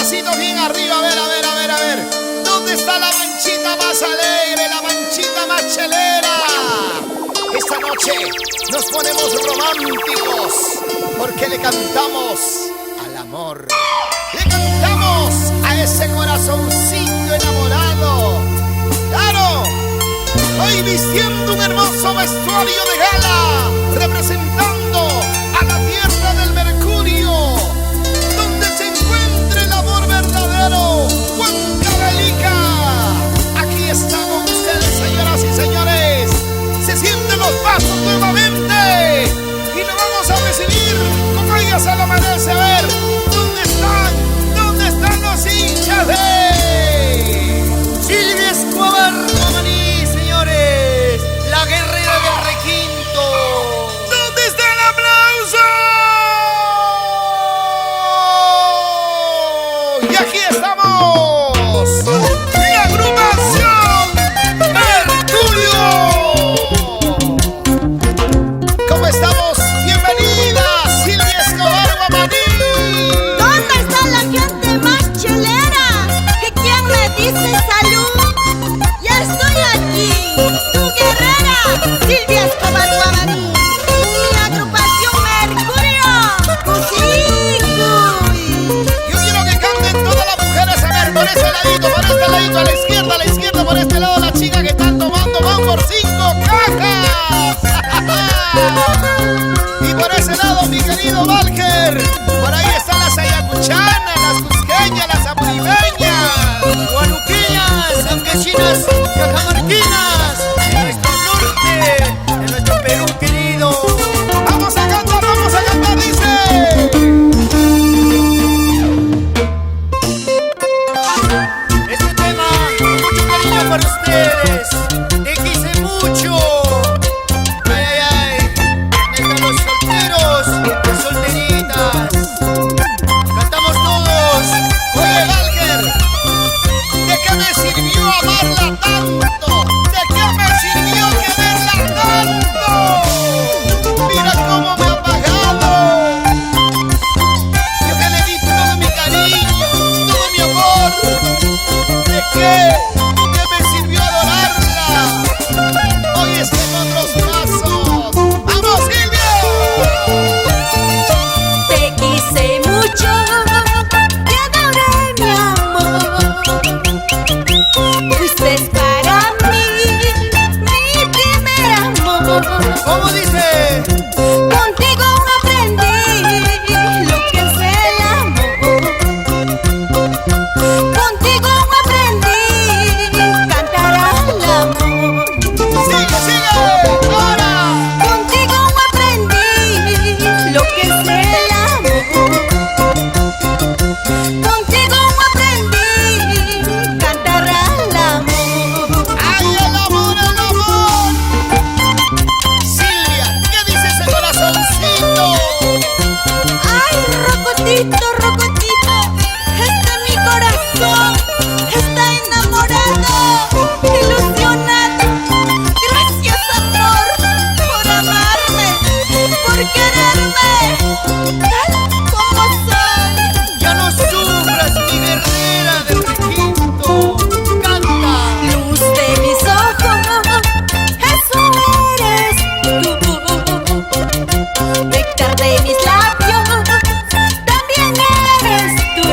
bracito bien arriba, a ver, a ver, a ver, a ver. ¿Dónde está la manchita más alegre, la manchita más chelera? Esta noche nos ponemos románticos porque le cantamos al amor. Le cantamos a ese corazoncito enamorado. ¡Claro! Hoy vistiendo un hermoso vestuario de gala, representando a la tierra del Mercurio, donde se encuentra el amor verdadero. ¡Huancavelica! Aquí están con ustedes, señoras y señores. Se sienten los pasos nuevamente y nos vamos a recibir como ellas al amanecer. A ver, ¿dónde están? ¿Dónde están los hinchas de Silvia Escobar Romaní, señores? La guerrera del requinto. ¿Dónde está el aplauso? Y aquí estamos, la agrupación Mercurio. ¿Cómo estamos? Bienvenida, Silvia Escobar Romaní. ¿Dónde está la gente más chelera? ¿Que quién me dice salud? Ya estoy aquí, tu guerrera, Silvia Escobar Guamaní. Mi agrupación Mercurio. Cusicuy. Yo quiero que canten todas las mujeres, a ver, por este ladito, a la izquierda, por este lado, las chicas que están tomando van por 5 cajas. Y por ese lado, mi querido Valker, por ahí están las ayacuchanas, las cusqueñas, las apuribeñas, Guanuqueñas, campesinas, cajamarquinas, de nuestro norte, de nuestro Perú querido. vamos a cantar, dice. Este tema, con mucho cariño para ustedes. Te quise mucho. Ay, ay, ay. Están los solteros, las solteritas. Cantamos todos. Oye, Valker, ¿de qué me sirvió amarla tanto? ¿De qué me sirvió quererla tanto? Mira cómo me ha pagado. Yo que le di todo mi cariño, todo mi amor. ¿De qué? ¿De qué me sirvió adorarla? Hoy está en otros brazos. ¡Vamos, Silvia! Te quise mucho, te adoré, mi amor. Fuiste para mí mi primer amor. ¿Cómo dice? Contigo aprendí lo que es el amor. Contigo aprendí cantar al amor. ¡Sigue! ¡Ahora! Contigo aprendí lo que es el amor. Contigo aprendí cantar al amor. ¡Ay, el amor, el amor! Silvia, ¿qué dice ese corazoncito? Ay, Rocotito, Rocotito, mi corazón está enamorado, ilusionado. Gracias, amor, por amarme, por quererme tal como soy. Ya no sufras, mi guerrera del requinto. Canta. Luz de mis ojos, eso eres tú. Néctar de mis labios, también eres tú.